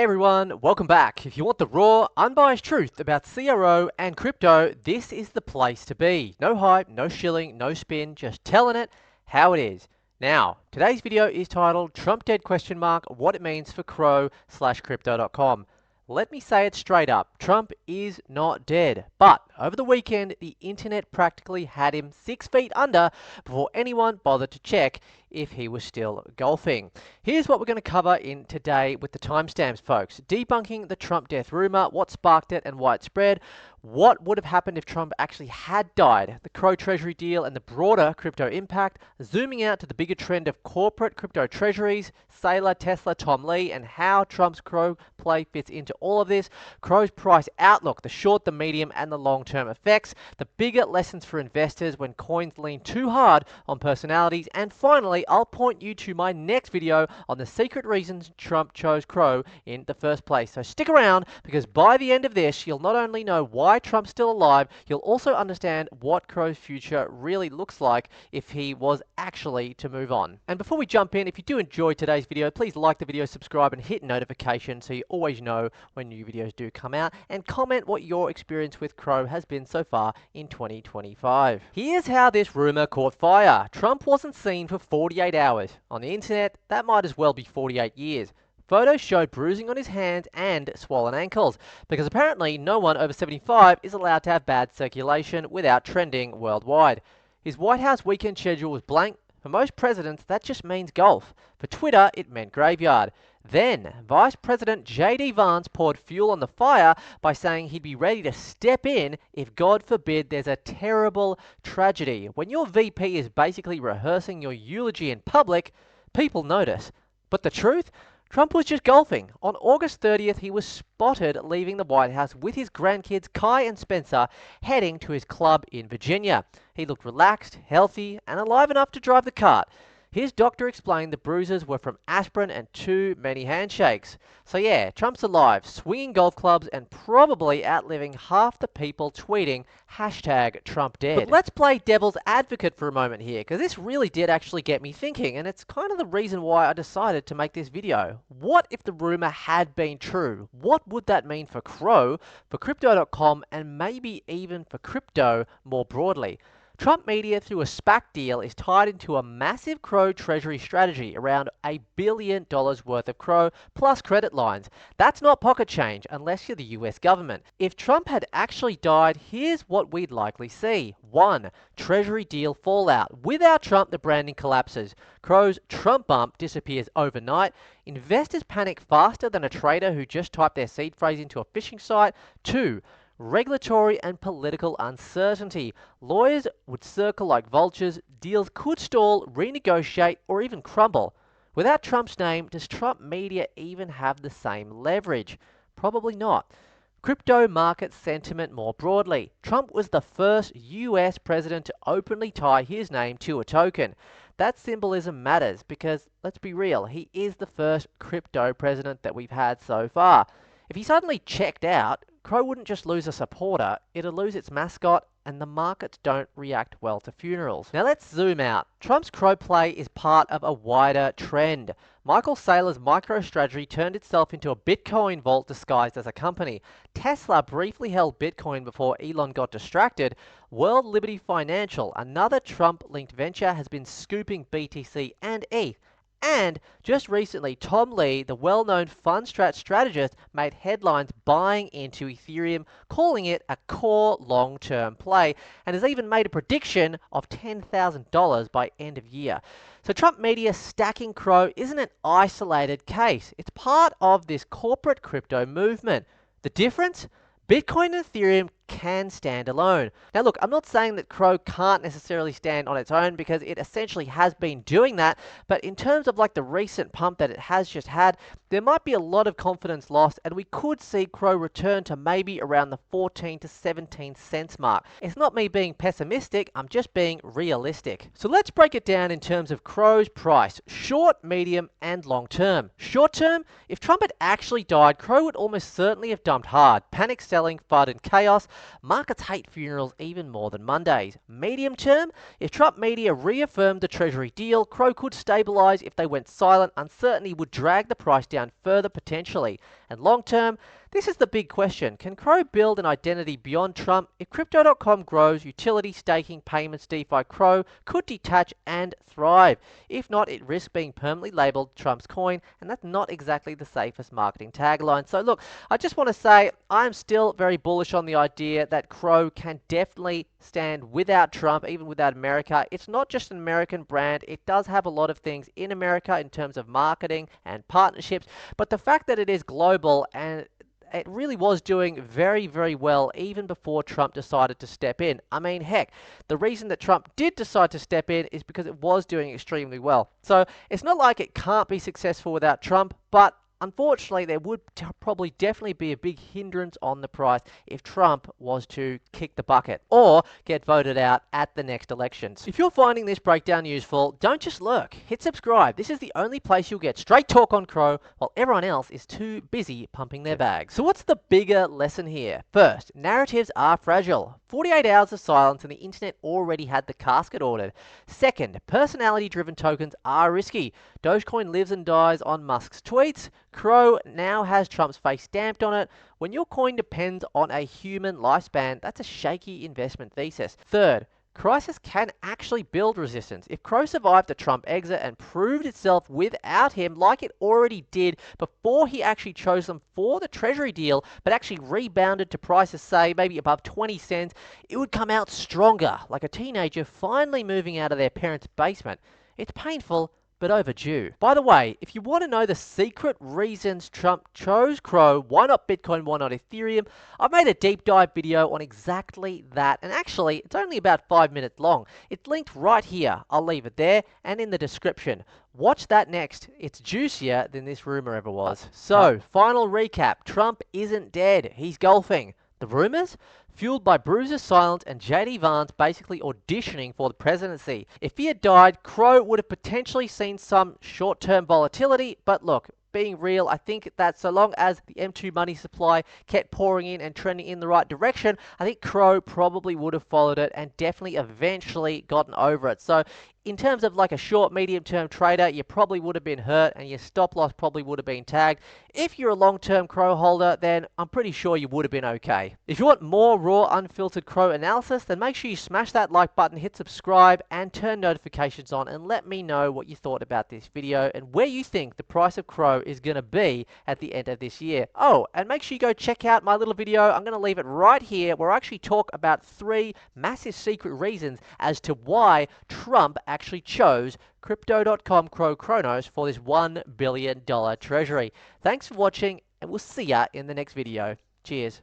everyone, welcome back. If you want the raw, unbiased truth about CRO and crypto, this is the place to be. No hype, no shilling, no spin, just telling it how it is. Now, today's video is titled Trump Dead ? What it means for CRO/crypto.com. Let me say it straight up, Trump is not dead. But over the weekend, the internet practically had him 6 feet under before anyone bothered to check if he was still golfing. Here's what we're going to cover in today with the timestamps, folks. Debunking the Trump death rumor, what sparked it and why it spread, what would have happened if Trump actually had died, the CRO Treasury deal and the broader crypto impact, zooming out to the bigger trend of corporate crypto treasuries, Saylor, Tesla, Tom Lee, and how Trump's CRO play fits into all of this, CRO's price outlook, the short, the medium, and the long-term effects, the bigger lessons for investors when coins lean too hard on personalities, and finally, I'll point you to my next video on the secret reasons Trump chose CRO in the first place. So stick around, because by the end of this, you'll not only know why Trump's still alive, you'll also understand what CRO's future really looks like if he was actually to move on. And before we jump in, if you do enjoy today's video, please like the video, subscribe, and hit notification so you always know when new videos do come out, and comment what your experience with CRO has been so far in 2025. Here's how this rumor caught fire. Trump wasn't seen for 48 hours. On the internet, that might as well be 48 years. Photos showed bruising on his hands and swollen ankles, because apparently no one over 75 is allowed to have bad circulation without trending worldwide. His White House weekend schedule was blank. For most presidents, that just means golf. For Twitter, it meant graveyard. Then, Vice President J.D. Vance poured fuel on the fire by saying he'd be ready to step in if, God forbid, there's a terrible tragedy. When your VP is basically rehearsing your eulogy in public, people notice. But the truth? Trump was just golfing. On August 30th, he was spotted leaving the White House with his grandkids Kai and Spencer, heading to his club in Virginia. He looked relaxed, healthy, and alive enough to drive the cart. His doctor explained the bruises were from aspirin and too many handshakes. So yeah, Trump's alive, swinging golf clubs and probably outliving half the people tweeting #TrumpDead. But let's play devil's advocate for a moment here, because this really did actually get me thinking, and it's kind of the reason why I decided to make this video. What if the rumor had been true? What would that mean for CRO, for Crypto.com, and maybe even for crypto more broadly? Trump media, through a SPAC deal, is tied into a massive CRO Treasury strategy, around $1 billion worth of CRO plus credit lines. That's not pocket change unless you're the US government. If Trump had actually died, here's what we'd likely see. 1. Treasury deal fallout. Without Trump, the branding collapses. CRO's Trump bump disappears overnight. Investors panic faster than a trader who just typed their seed phrase into a phishing site. 2. Regulatory and political uncertainty. Lawyers would circle like vultures, deals could stall, renegotiate, or even crumble. Without Trump's name, does Trump media even have the same leverage? Probably not. Crypto market sentiment more broadly. Trump was the first US president to openly tie his name to a token. That symbolism matters because, let's be real, he is the first crypto president that we've had so far. If he suddenly checked out, CRO wouldn't just lose a supporter, it'd lose its mascot, and the markets don't react well to funerals. Now let's zoom out. Trump's CRO play is part of a wider trend. Michael Saylor's MicroStrategy turned itself into a Bitcoin vault disguised as a company. Tesla briefly held Bitcoin before Elon got distracted. World Liberty Financial, another Trump-linked venture, has been scooping BTC and ETH. And just recently, Tom Lee, the well-known FundStrat strategist, made headlines buying into Ethereum, calling it a core long-term play, and has even made a prediction of $10,000 by end of year. So Trump media stacking CRO isn't an isolated case. It's part of this corporate crypto movement. The difference? Bitcoin and Ethereum can stand alone. Now look, I'm not saying that CRO can't necessarily stand on its own, because it essentially has been doing that, but in terms of like the recent pump that it has just had, there might be a lot of confidence lost, and we could see CRO return to maybe around the 14 to 17 cents mark. It's not me being pessimistic, I'm just being realistic. So let's break it down in terms of CRO's price, short, medium, and long term. Short term, if Trump had actually died, CRO would almost certainly have dumped hard. Panic selling, FUD, and chaos. Markets hate funerals even more than Mondays. Medium term, if Trump media reaffirmed the Treasury deal, CRO could stabilize. If they went silent, uncertainty would drag the price down further potentially. And long term, this is the big question. Can CRO build an identity beyond Trump? If Crypto.com grows, utility, staking, payments, DeFi, CRO could detach and thrive. If not, it risks being permanently labeled Trump's coin, and that's not exactly the safest marketing tagline. So look, I just want to say I'm still very bullish on the idea that CRO can definitely stand without Trump, even without America. It's not just an American brand. It does have a lot of things in America in terms of marketing and partnerships, but the fact that it is global and it really was doing very, very well even before Trump decided to step in. I mean, heck, the reason that Trump did decide to step in is because it was doing extremely well. So it's not like it can't be successful without Trump, but unfortunately, there would probably definitely be a big hindrance on the price if Trump was to kick the bucket or get voted out at the next elections. If you're finding this breakdown useful, don't just lurk. Hit subscribe. This is the only place you'll get straight talk on CRO while everyone else is too busy pumping their bags. So what's the bigger lesson here? First, narratives are fragile. 48 hours of silence and the internet already had the casket ordered. Second, personality-driven tokens are risky. Dogecoin lives and dies on Musk's tweets. CRO now has Trump's face stamped on it. When your coin depends on a human lifespan, that's a shaky investment thesis. Third, crisis can actually build resistance. If CRO survived the Trump exit and proved itself without him like it already did before he actually chose them for the Treasury deal, but actually rebounded to prices, say, maybe above 20 cents, it would come out stronger, like a teenager finally moving out of their parents' basement. It's painful, but overdue. By the way, if you want to know the secret reasons Trump chose CRO, why not Bitcoin, why not Ethereum, I've made a deep dive video on exactly that, and actually, it's only about 5 minutes long. It's linked right here. I'll leave it there and in the description. Watch that next. It's juicier than this rumor ever was. So, final recap. Trump isn't dead. He's golfing. The rumors? Fueled by Bruce's silence and JD Vance basically auditioning for the presidency. If he had died, CRO would have potentially seen some short-term volatility, but look, being real, I think that so long as the M2 money supply kept pouring in and trending in the right direction, I think CRO probably would have followed it and definitely eventually gotten over it. So in terms of like a short, medium-term trader, you probably would have been hurt and your stop loss probably would have been tagged. If you're a long-term CRO holder, then I'm pretty sure you would have been okay. If you want more raw, unfiltered CRO analysis, then make sure you smash that like button, hit subscribe, and turn notifications on, and let me know what you thought about this video and where you think the price of CRO is going to be at the end of this year. Oh, and make sure you go check out my little video. I'm going to leave it right here where I actually talk about 3 massive secret reasons as to why Trump actually chose Crypto.com Chronos for this $1 billion treasury. Thanks for watching, and we'll see ya in the next video. Cheers.